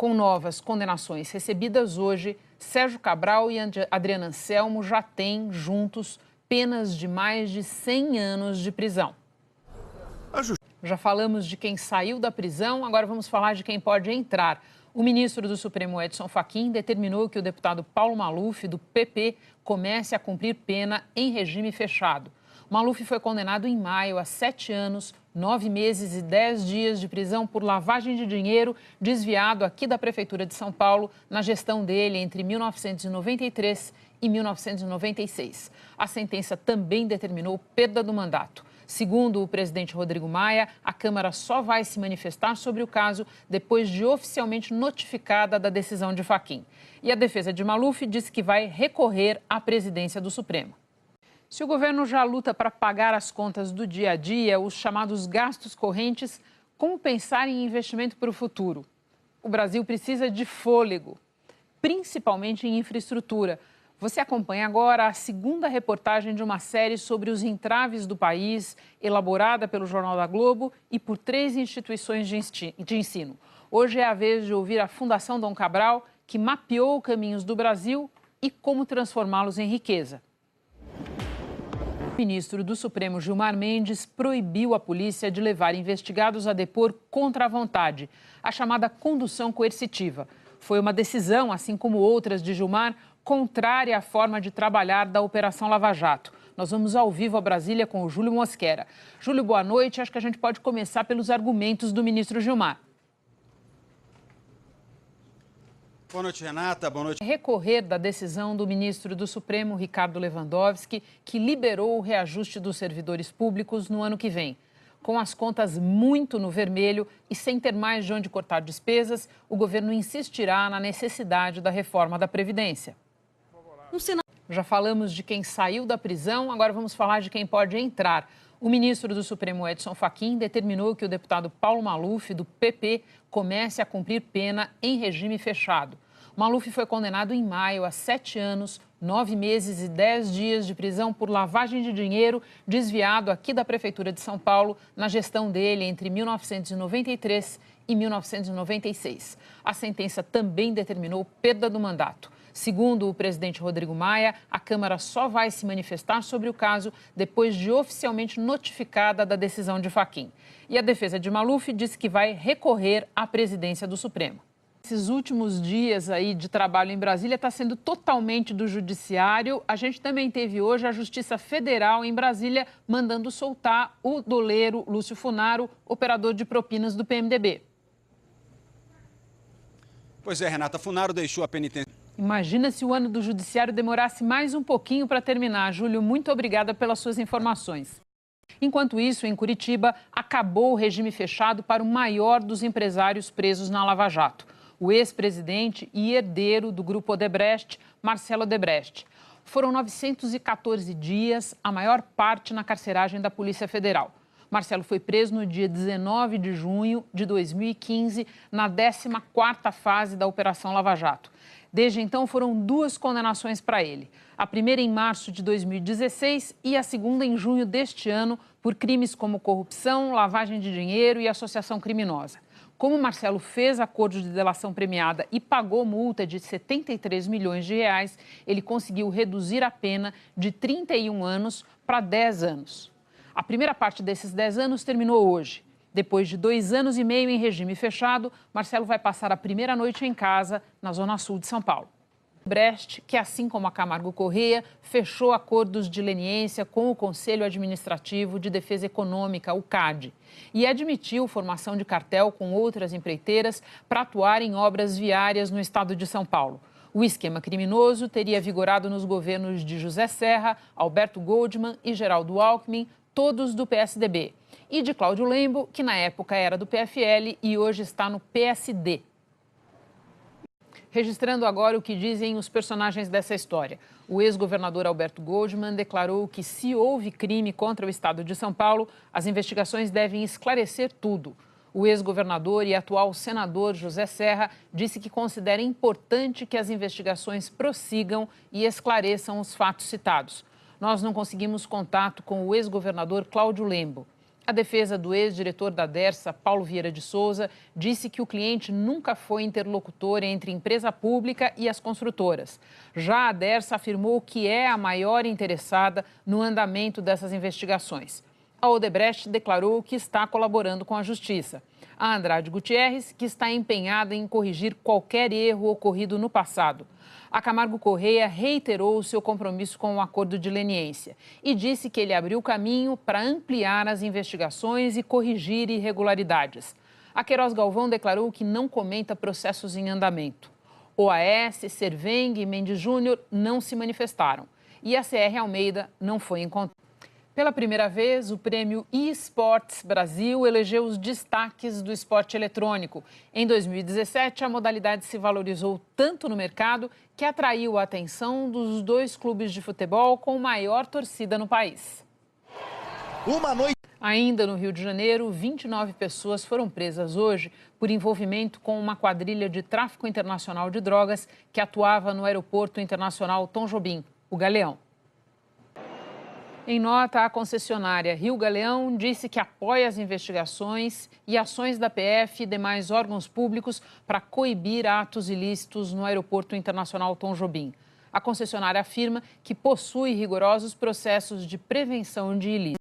Com novas condenações recebidas hoje, Sérgio Cabral e Adriana Anselmo já têm, juntos, penas de mais de 100 anos de prisão. Já falamos de quem saiu da prisão, agora vamos falar de quem pode entrar. O ministro do Supremo, Edson Fachin, determinou que o deputado Paulo Maluf, do PP, comece a cumprir pena em regime fechado. Maluf foi condenado em maio a 7 anos, 9 meses e 10 dias de prisão por lavagem de dinheiro desviado aqui da Prefeitura de São Paulo na gestão dele entre 1993 e 1996. A sentença também determinou perda do mandato. Segundo o presidente Rodrigo Maia, a Câmara só vai se manifestar sobre o caso depois de oficialmente notificada da decisão de Fachin. E a defesa de Maluf disse que vai recorrer à presidência do Supremo. Se o governo já luta para pagar as contas do dia a dia, os chamados gastos correntes, como pensar em investimento para o futuro? O Brasil precisa de fôlego, principalmente em infraestrutura. Você acompanha agora a segunda reportagem de uma série sobre os entraves do país, elaborada pelo Jornal da Globo e por 3 instituições de ensino. Hoje é a vez de ouvir a Fundação Dom Cabral, que mapeou caminhos do Brasil e como transformá-los em riqueza. O ministro do Supremo, Gilmar Mendes, proibiu a polícia de levar investigados a depor contra a vontade, a chamada condução coercitiva. Foi uma decisão, assim como outras de Gilmar, contrária à forma de trabalhar da Operação Lava Jato. Nós vamos ao vivo a Brasília com o Júlio Mosquera. Júlio, boa noite. Acho que a gente pode começar pelos argumentos do ministro Gilmar. Boa noite, Renata. Boa noite. Recorrer da decisão do ministro do Supremo, Ricardo Lewandowski, que liberou o reajuste dos servidores públicos no ano que vem. Com as contas muito no vermelho e sem ter mais de onde cortar despesas, o governo insistirá na necessidade da reforma da Previdência. Já falamos de quem saiu da prisão, agora vamos falar de quem pode entrar. O ministro do Supremo, Edson Fachin, determinou que o deputado Paulo Maluf, do PP, comece a cumprir pena em regime fechado. Maluf foi condenado em maio a 7 anos, 9 meses e 10 dias de prisão por lavagem de dinheiro desviado aqui da Prefeitura de São Paulo na gestão dele entre 1993 e 1996. A sentença também determinou perda do mandato. Segundo o presidente Rodrigo Maia, a Câmara só vai se manifestar sobre o caso depois de oficialmente notificada da decisão de Fachin. E a defesa de Maluf disse que vai recorrer à presidência do Supremo. Esses últimos dias aí de trabalho em Brasília está sendo totalmente do judiciário. A gente também teve hoje a Justiça Federal em Brasília mandando soltar o doleiro Lúcio Funaro, operador de propinas do PMDB. Pois é, Renata, Funaro deixou a penitência. Imagina se o ano do judiciário demorasse mais um pouquinho para terminar. Júlio, muito obrigada pelas suas informações. Enquanto isso, em Curitiba, acabou o regime fechado para o maior dos empresários presos na Lava Jato, o ex-presidente e herdeiro do grupo Odebrecht, Marcelo Odebrecht. Foram 914 dias, a maior parte na carceragem da Polícia Federal. Marcelo foi preso no dia 19 de junho de 2015, na 14ª fase da Operação Lava Jato. Desde então, foram 2 condenações para ele. A primeira em março de 2016 e a segunda em junho deste ano, por crimes como corrupção, lavagem de dinheiro e associação criminosa. Como Marcelo fez acordo de delação premiada e pagou multa de 73 milhões de reais, ele conseguiu reduzir a pena de 31 anos para 10 anos. A primeira parte desses 10 anos terminou hoje. Depois de 2 anos e meio em regime fechado, Marcelo vai passar a primeira noite em casa, na Zona Sul de São Paulo. Brecht, que assim como a Camargo Corrêa, fechou acordos de leniência com o Conselho Administrativo de Defesa Econômica, o CAD, e admitiu formação de cartel com outras empreiteiras para atuar em obras viárias no estado de São Paulo. O esquema criminoso teria vigorado nos governos de José Serra, Alberto Goldman e Geraldo Alckmin, todos do PSDB, e de Cláudio Lembo, que na época era do PFL e hoje está no PSD. Registrando agora o que dizem os personagens dessa história. O ex-governador Alberto Goldman declarou que, se houve crime contra o estado de São Paulo, as investigações devem esclarecer tudo. O ex-governador e atual senador José Serra disse que considera importante que as investigações prossigam e esclareçam os fatos citados. Nós não conseguimos contato com o ex-governador Cláudio Lembo. A defesa do ex-diretor da Dersa, Paulo Vieira de Souza, disse que o cliente nunca foi interlocutor entre empresa pública e as construtoras. Já a Dersa afirmou que é a maior interessada no andamento dessas investigações. A Odebrecht declarou que está colaborando com a Justiça. A Andrade Gutierrez, que está empenhada em corrigir qualquer erro ocorrido no passado. A Camargo Correia reiterou o seu compromisso com o acordo de leniência e disse que ele abriu caminho para ampliar as investigações e corrigir irregularidades. A Queiroz Galvão declarou que não comenta processos em andamento. OAS, Serveng e Mendes Júnior não se manifestaram e a CR Almeida não foi encontrada. Pela primeira vez, o prêmio eSports Brasil elegeu os destaques do esporte eletrônico. Em 2017, a modalidade se valorizou tanto no mercado que atraiu a atenção dos dois clubes de futebol com maior torcida no país. Ainda no Rio de Janeiro, 29 pessoas foram presas hoje por envolvimento com uma quadrilha de tráfico internacional de drogas que atuava no Aeroporto Internacional Tom Jobim, o Galeão. Em nota, a concessionária Rio Galeão disse que apoia as investigações e ações da PF e demais órgãos públicos para coibir atos ilícitos no Aeroporto Internacional Tom Jobim. A concessionária afirma que possui rigorosos processos de prevenção de ilícitos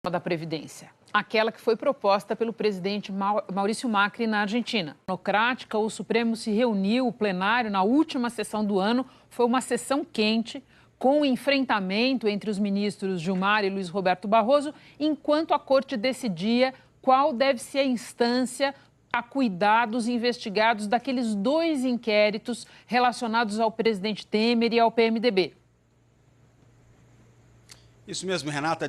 da Previdência, aquela que foi proposta pelo presidente Maurício Macri na Argentina. Democrática, o Supremo se reuniu, o plenário, na última sessão do ano, foi uma sessão quente, com o enfrentamento entre os ministros Gilmar e Luiz Roberto Barroso, enquanto a corte decidia qual deve ser a instância a cuidar dos investigados daqueles dois inquéritos relacionados ao presidente Temer e ao PMDB. Isso mesmo, Renata.